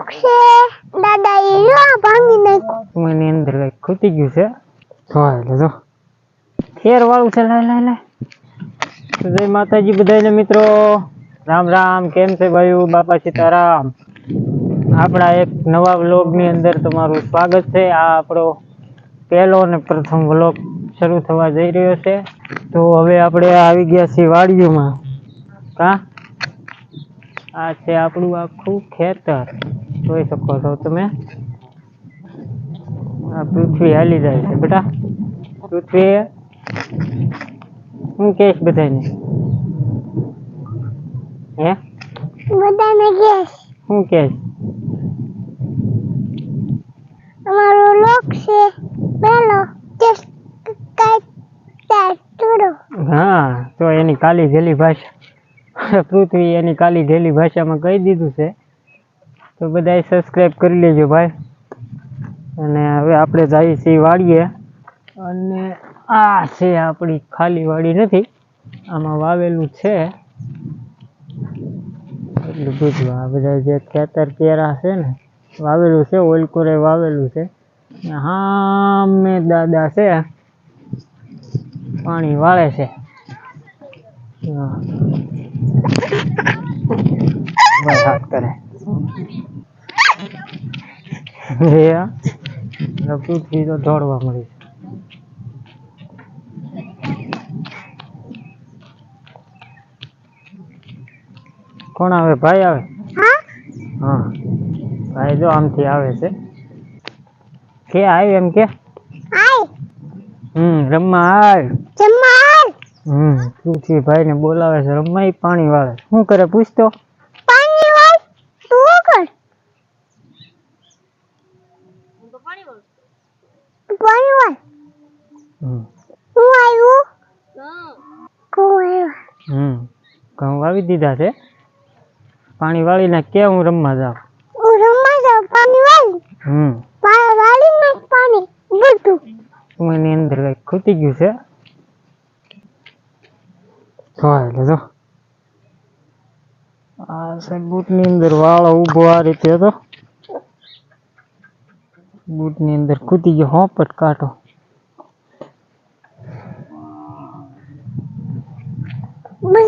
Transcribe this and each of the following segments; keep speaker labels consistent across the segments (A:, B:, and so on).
A: લોક છે દાદા એ ભાંગી નાખ્યું
B: એની અંદર કઈ ખૂટી ગયું છે જો ખેર વાળું છે લાય જય માતાજી બધાને મિત્રો રામ રામ કેમ છે ભાઈ બાપા સીતારામ આપણા એક નવા વ્લોગ ની અંદર તમારું સ્વાગત છે આ આપણો પહેલો અને પ્રથમ વ્લોગ શરૂ થવા જઈ રહ્યો છે તો હવે આપણે આવી ગયા છીએ વાડીઓમાં આ છે આપણું આખું ખેતર જોઈ શકો છો તમે આ પૃથ્વી હાલી જાય છે બેટા પૃથ્વી હું કહીશ બધાને હે
A: બધાને ગેસ
B: હું કહીશ
A: અમારો લોક છે પેલો
B: હા તો એની કાલી ઘેલી ભાષા પૃથ્વી એની કાલી ઘેલી ભાષામાં કહી દીધું છે તો બધાએ સબસ્ક્રાઇબ કરી લેજો ભાઈ અને હવે આપણે જઈએ છીએ વાડીએ અને આ છે આપણી ખાલી વાડી નથી આમાં વાવેલું છે એટલું બધું આ બધા જે ખેતર કેરા છે ને વાવેલું છે ઓલકોરે વાવેલું છે હા મેં દાદા છે પાણી વાળે છે હાથ કરે પૃથ્વી તો દોડવા મળી કોણ આવે ભાઈ આવે હા ભાઈ જો આમથી આવે છે કે આવ્યું એમ કે રમવા આવ પૃથ્વી ભાઈ ને બોલાવે છે રમવા પાણી વાળે શું કરે પૂછતો
A: પાણી વાળ તું કર પાણી વાળ હું આવ્યું
B: ઘઉં વાવી દીધા છે પાણી વાળી ને કે હું રમવા જાઉં
A: પાણી વાળી નાખ પાણી બધું
B: એની અંદર કઈ ખૂટી ગયું છે જો આ છે બૂટ ની અંદર વાળો ઉભો આ રીતે હતો બૂટ ની અંદર ખૂટી ગયો હોપટ કાઢો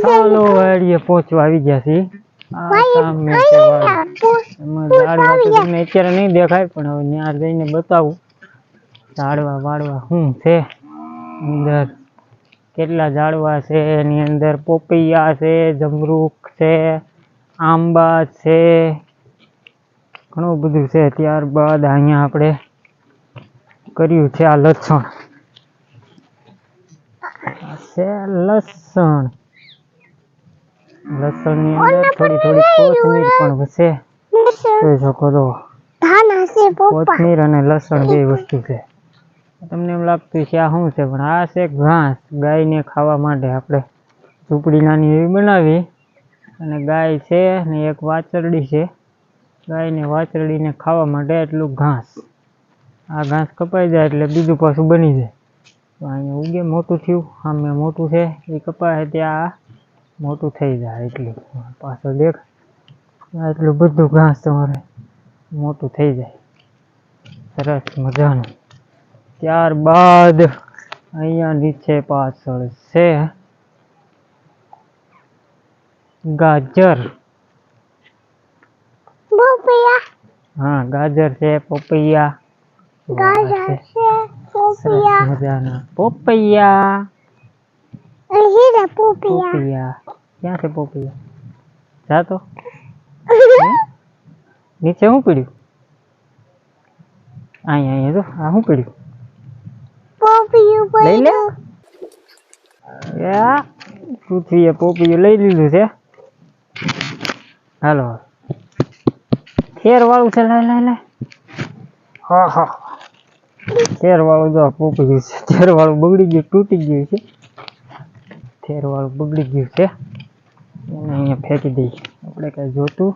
B: ચાલો વાડીએ પહોંચવા આવી ગયા છીએ અત્યારે નહીં દેખાય પણ હવે ત્યાં જઈને બતાવું ઝાડવા વાળવા શું છે અંદર કેટલા ઝાડવા છે એની અંદર પોપૈયા છે જમરૂખ છે આંબા છે ઘણું બધું છે ત્યારબાદ અહીંયા આપણે કર્યું છે આ લસણ લસણ ની અંદર થોડી કોથમીર પણ છે જોઈ શકો છો કોથમીર અને લસણ બે વસ્તુ છે તમને એમ લાગતું છે આ શું છે પણ આ છે ઘાસ ગાયને ખાવા માટે આપણે ઝૂંપડી નાની એવી બનાવી અને ગાય છે ને એક વાછરડી છે ગાયને વાછરડીને ખાવા માટે એટલું ઘાસ આ ઘાસ કપાઈ જાય એટલે બીજું પાછું બની જાય તો અહીંયા ઉગે મોટું થયું સામે મોટું છે એ કપાય ત્યાં મોટું થઈ જાય એટલું પાછળ દેખ એટલું બધું ઘાસ તમારે મોટું થઈ જાય સરસ મજાનું ત્યારબાદ અહીંયા નીચે પાછળ છે ગાજર હા ગાજર છે પોપૈયા મજાના પોપૈયા ક્યાં છે પોપૈયા જા તો નીચે શું પડ્યું અહીંયા જો આ શું પડ્યું લઈ લે પૃથ્વીએ પોપૈયું લઈ લીધું છે હાલો ખેર વાળું છે લાય હા ખેર વાળું જો પોપૈયું છે ખેર વાળું બગડી ગયું તૂટી ગયું છે ખેર વાળું બગડી ગયું છે એને અહીંયા ફેંકી દઈ આપણે કઈ જોતું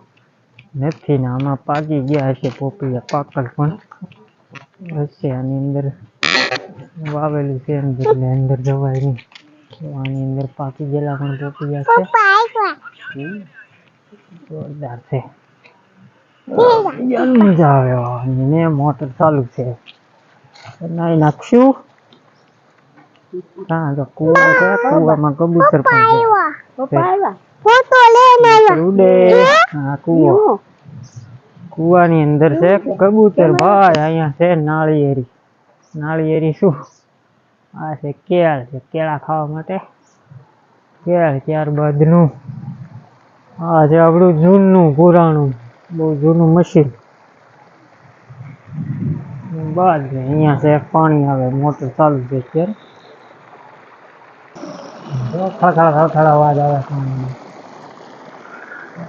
B: નથી ને આમાં પાકી ગયા હશે પોપૈયા પાકલ પણ હશે આની અંદર વાવેલું છે એટલે અંદર જવાય નહીં આની અંદર પાકી ગયેલા પણ પોપૈયા છે જોરદાર છે મજા આવે ને મોટર ચાલુ છે નાઈ નાખશું હા તો કુવો છે કુવામાં કબૂતર પણ છે ઉડે હા કુવો કુવાની અંદર છે કબૂતર ભાઈ અહીંયા છે નાળિયેરી શું આ છે કેળા ખાવા માટે કેળ ત્યારબાદ નું આ છે આપણું જૂનું પુરાણું બહુ જૂનું મશીન બાદ અહીંયા છે પાણી આવે મોટર ચાલુ છે અત્યારે થથડા અવાજ આવે પાણીનો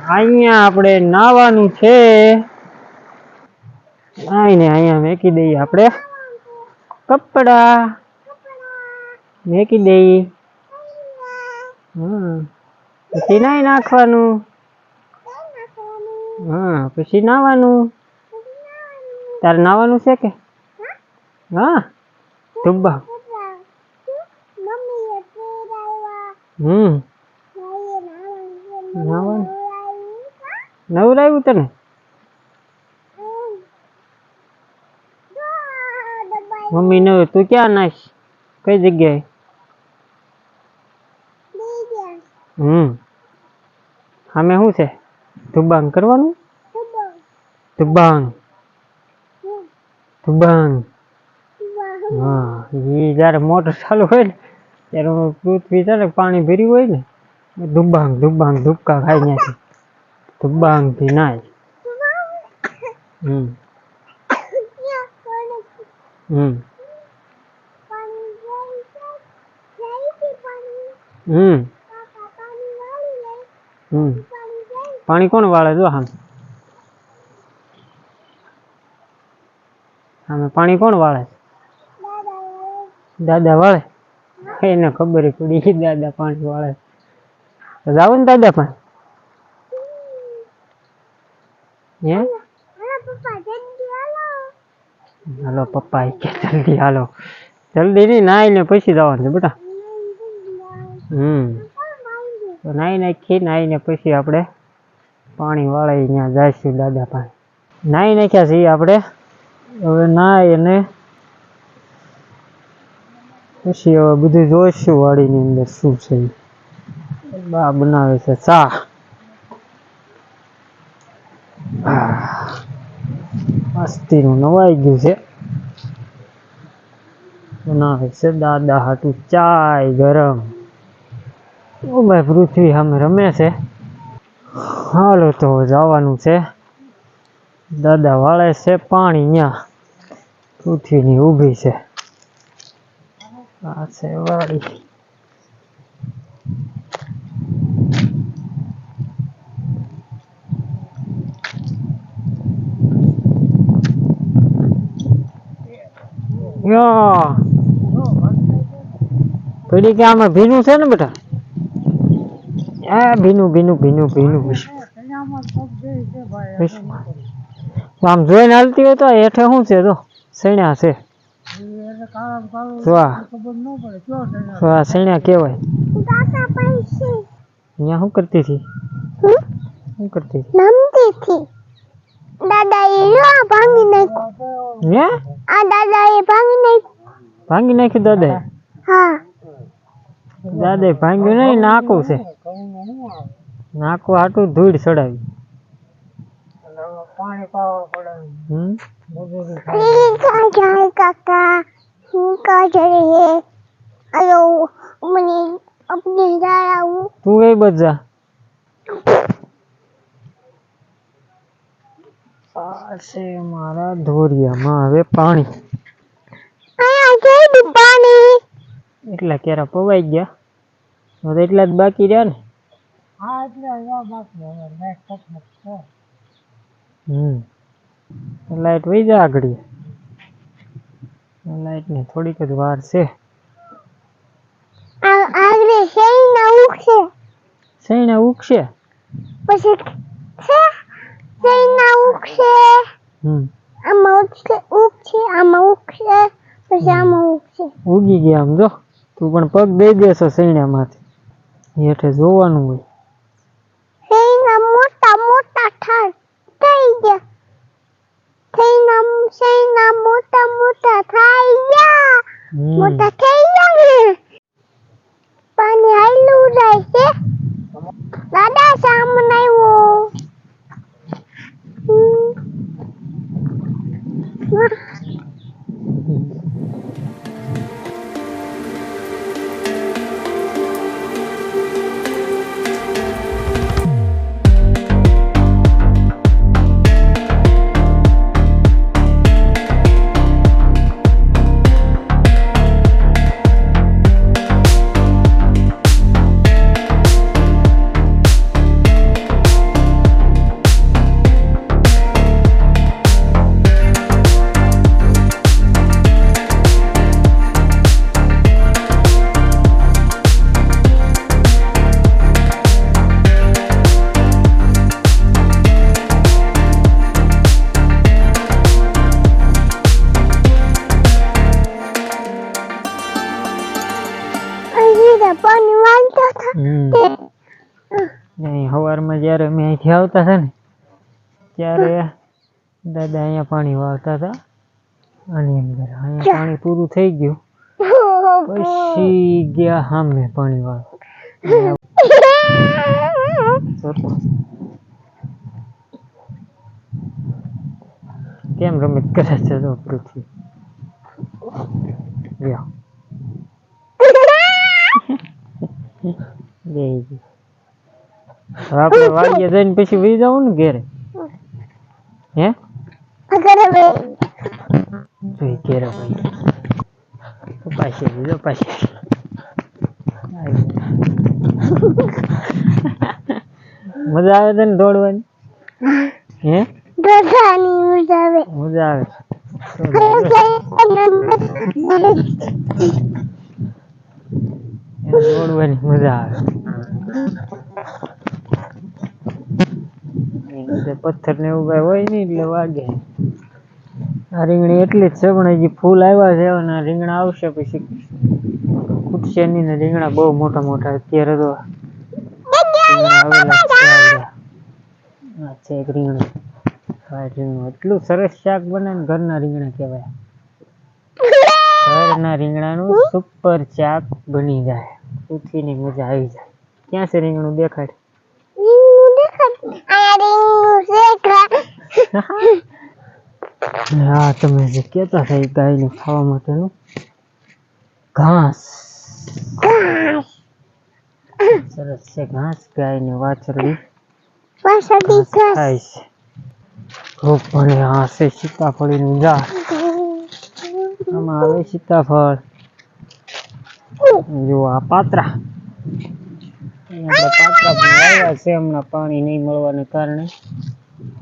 B: અહીંયા આપણે નાવાનું છે અહીંયા મેકી દઈએ આપણે કપડા મેકી દઈએ પછી નાઈ નાખવાનું પછી નાવાનું તારે નાવાનું છે કે હા ડુબ્બા નાવાનું નવરાયું તને મમ્મી નવ તું ક્યાં નાખ કઈ જગ્યાએ સામે શું છે ધુબાંગ કરવાનું ધુબાંગ હા એ જયારે મોટર ચાલુ હોય ને ત્યારે પૃથ્વી છે ને પાણી ભર્યું હોય ને ધુબાંગ ધુબકા ખાઈ નાખે ધુબાંગ થી નાય પાણી કોણ વાળે જો સામે પાણી કોણ વાળે દાદા વાળે એને ખબર પડી દાદા પાણી વાળે તો જાવ ને દાદા પાણી હાલો પપ્પા કે જલ્દી હાલો જલ્દી નહીં નાઈ ને પછી જવાનું છે બેટા તો નાઈ ને પછી આપણે પાણી વાળે ત્યાં જઈશું દાદા પાણી નાઈ નાખ્યા છીએ આપણે હવે નાઈ અને પછી હવે બધું જોઈશું વાડીની અંદર શું છે બા બનાવે છે ચા મસ્તીનું નવાઈ ગયું છે બનાવે છે દાદા હાટું ચાય ગરમ ઓ ભાઈ પૃથ્વી સામે રમે છે હાલો તો જવાનું છે દાદા વાળે છે પાણી ત્યાં પૃથ્વીની ઊભી છે આ છે વાડી પડી કે આમાં ભીનું છે ને બેટા ભીનું આમ જોઈને હાલતી હોય તો હેઠે શું છે તો સૈણા છે સૈણા કેવાય અહીંયા શું કરતી હતી
A: દાદા એ ભાંગી
B: નાખ્યું દાદા
A: હા
B: દાદા ભાંગ્યું નહીં નાકું છે નાકું હાટું ધૂળ ચડાવી
A: काका का चले है अयो मने अपने जा रहा हूँ
B: તું કઈ બજા આ છે મારા ધોરિયામાં હવે પાણી
A: આયા છે પાણી
B: એટલા કેરા પવાઈ ગયા હવે એટલા જ બાકી રહ્યા ને હા એટલે આ બાકી હવે નેક્સ્ટ છે લાઈટ વહી જા આગળ લાઈટ ને થોડીક જ વાર છે
A: આગળ
B: સૈના ઉગશે
A: પછી સૈના ઉગશે આમાં ઉગશે પછી આમાં ઉગશે
B: ઉગી ગયા આમ જો તું પણ પગ દઈ દેશો સૈણામાંથી હેઠે જોવાનું હોય
A: સૈના મોટા મોટા થઈ ગયા મોટા થઈ ગયા ને પાણી આયલું જાય છે દાદા સામન આવ્યો પાણી વાળતા હતા
B: સવારમાં જ્યારે અમે અહીંથી આવતા હતા ને ત્યારે દાદા અહીંયા પાણી વાળતા હતા આની અંદર અહીંયા પાણી પૂરું થઈ ગયું પછી ગયા સામે પાણી વાળવા કેમ રમત કરે છે તો પૃથ્વી લ્યો આપણે વાડીએ જઈને પછી વહી જવું ને ઘેરે હે જોઈ ઘેરે પાછી લીધો પાછી મજા આવે છે ને દોડવાની હે મજા આવે દોડવાની મજા આવે પથ્થર ને એવું કઈ હોય નઈ એટલે વાગે આ રીંગણી એટલી જ છે પણ હજી ફૂલ આવ્યા છે અને રીંગણા આવશે પછી ખૂટશે નહીં ને રીંગણા બહુ મોટા મોટા અત્યારે તો છે એક રીંગણું વ્હાઈટ રીંગણું એટલું સરસ શાક બને ને ઘરના રીંગણા કહેવાય ઘરના રીંગણાનું સુપર શાક બની જાય ઉઠીને મજા આવી જાય ક્યાં છે રીંગણું દેખાડ હા તમે જે કહેતા હતા એ ગાયને ખાવા માટેનું ઘાસ સરસ છે ઘાસ ગાયને વાછરડી ખાય છે ખૂબ ભલે આ છે સીતાફળીનું ઝાડ આમાં આવે સીતાફળ જો આ પાત્રા પાત્રા પણ આવ્યા છે હમણાં પાણી નહીં મળવાને કારણે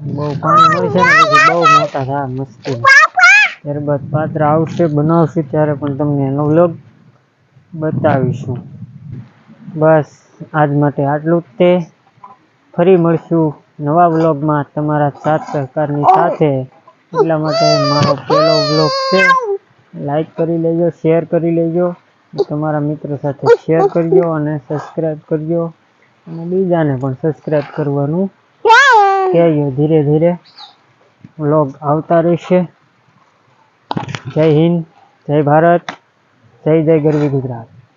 B: બહુ પાણી મળશે ને પછી બહુ મોટા થાય મસ્તી ત્યારબાદ પાત્રા આવશે બનાવશે ત્યારે પણ તમને એનો વ્લોગ બતાવીશું બસ આજ માટે આટલું જ તે ફરી મળશું નવા વ્લોગમાં તમારા સાથ સહકારની સાથે એટલા માટે મારો પહેલો વ્લોગ છે લાઈક કરી લેજો શેર કરી લેજો તમારા મિત્રો સાથે શેર કરજો અને સબસ્ક્રાઈબ કરજો અને બીજાને પણ સબસ્ક્રાઈબ કરવાનું કહેજો ધીરે ધીરે વ્લોગ આવતા રહેશે જય હિન્દ જય ભારત જય જય ગરવી ગુજરાત